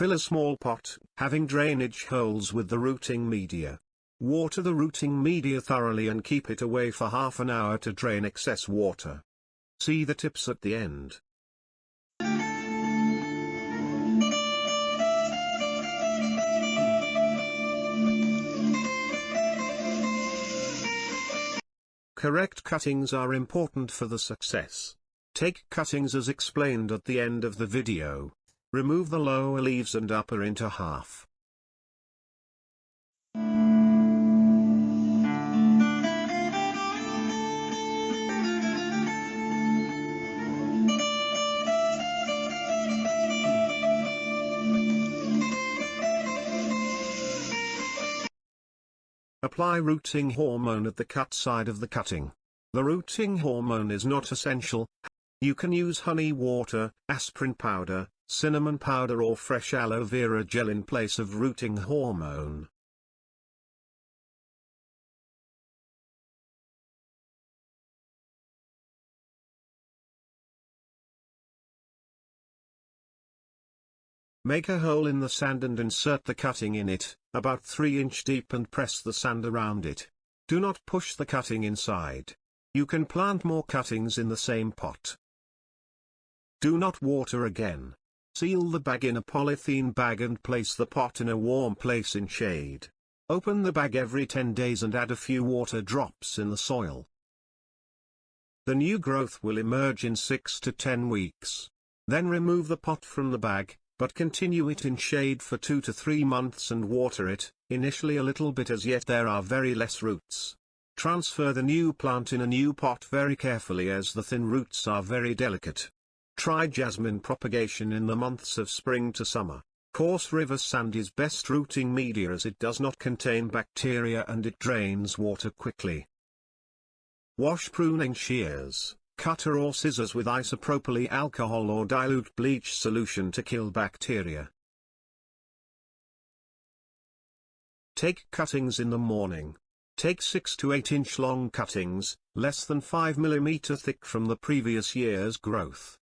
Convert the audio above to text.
Fill a small pot, having drainage holes with the rooting media. Water the rooting media thoroughly and keep it away for half an hour to drain excess water. See the tips at the end. Correct cuttings are important for the success. Take cuttings as explained at the end of the video. Remove the lower leaves and upper into half. Apply rooting hormone at the cut side of the cutting. The rooting hormone is not essential. You can use honey water, aspirin powder, cinnamon powder or fresh aloe vera gel in place of rooting hormone. Make a hole in the sand and insert the cutting in it, about 3 inch deep, and press the sand around it. Do not push the cutting inside. You can plant more cuttings in the same pot. Do not water again. Seal the bag in a polythene bag and place the pot in a warm place in shade. Open the bag every 10 days and add a few water drops in the soil. The new growth will emerge in 6 to 10 weeks. Then remove the pot from the bag, but continue it in shade for 2 to 3 months and water it, initially a little bit as yet there are very less roots. Transfer the new plant in a new pot very carefully as the thin roots are very delicate. Try jasmine propagation in the months of spring to summer. Coarse river sand is best rooting media as it does not contain bacteria and it drains water quickly. Wash pruning shears, cutter or scissors with isopropyl alcohol or dilute bleach solution to kill bacteria. Take cuttings in the morning. Take 6 to 8 inch long cuttings, less than 5 mm thick from the previous year's growth.